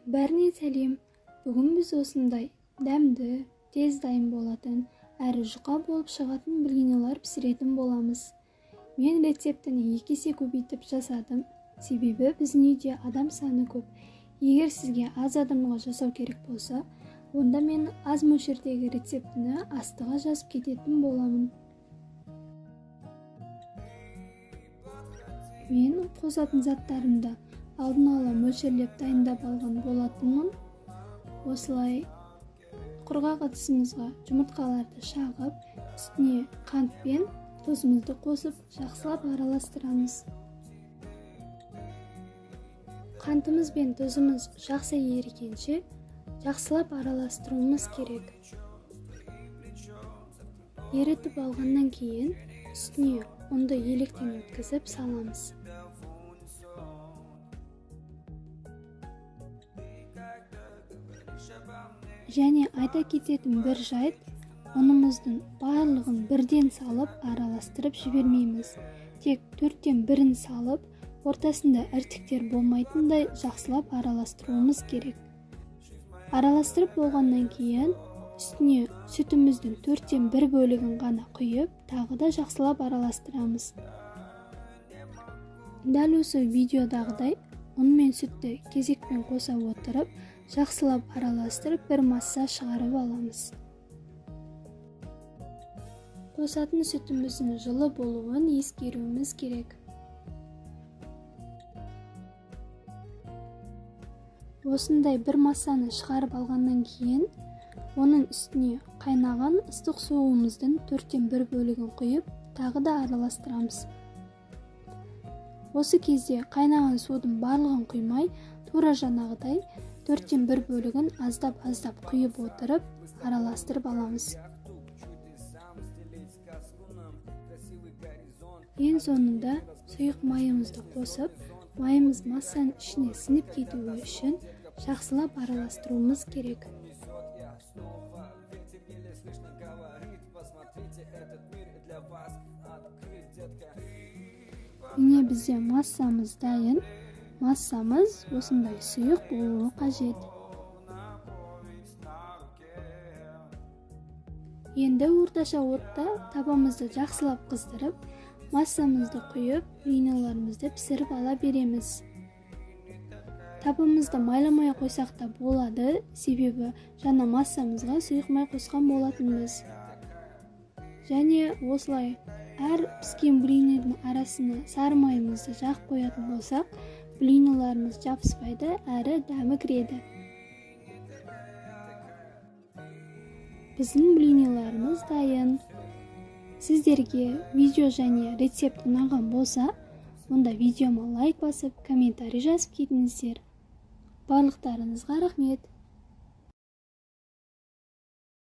Бәріне сәлем. Бүгін біз осындай дәмді, тез дайын болатын, әрі жұқа болып шығатын блинилар пісіретін боламыз. Мен рецептіні 2 есе көбейтіп жасадым. Себебі біздің үйде адам саны көп. Егер сізге аз адамға жасау керек болса, онда мен аз мөлшердегі рецептіні астыға жазып кететін боламын. Мен қосатын заттарымды алдын ала мөлшерлеп дайындап алған болатынмын. Осылай құрғақ ыдысымызға жұмыртқаларды шағып, үстіне қант пен тұзымызды қосып, жақсылап араластырамыз. Қантымыз бен тұзымыз жақсы ерігенше жақсылап араластыруымыз керек. Ерітіп алғаннан кейін үстіне ұнды електен өткізіп саламыз. Және айта кететін бір жайт, ұнымыздың барлығын бірден салып араластырып жібермейміз. Тек 4-тен 1-ін салып, ортасында іртіктер болмайтындай жақсылап араластыруымыз керек. Араластырып болғаннан кейін үстіне сүтіміздің 4-тен 1 бөлігін ғана құйып, тағы да жақсылап араластырамыз. Дәл осы видеодағыдай ұн мен сүтті кезекпен қоса отырып, жақсылап араластырып бір масса шығарып аламыз. Қосатын сүтіміздің жылы болуын ескеруіміз керек. Осындай бір массаны шығарып алғаннан кейін, оның үстіне қайнаған ыстық суымыздың 4-тен 1 бөлігін құйып, тағы да араластырамыз. Осы кезде қайнаған судың барлығын құймай, тура жаңағыдай 4-тен 1 бөлігін аздап құйып отырып, араластырып аламыз. Ең соңында сұйық майымызды қосып, майымыз массаның ішіне сіңіп кетуі үшін жақсылап араластыруымыз керек. Міне бізде массамыз дайын. Массамыз осындай сұйық болуы қажет. Енді орташа отта табамызды жақсылап қыздырып, массамызды құйып, блиниларымызды пісіріп ала береміз. Табымызды майламай қойсақ та болады, себебі жаңа массамызға сұйық май қосқан болатынбыз. Және осылай әр піскен блиннің арасына сары майымызды жағып қоятын болсақ, блиниларымыз жабыспайды, әрі дәмі кіреді. Біздің блиниларымыз дайын. Сіздерге видео және рецепт ұнаған болса, онда видеома лайк басып, комментарий жазып кетіңіздер. Барлықтарыңызға рахмет.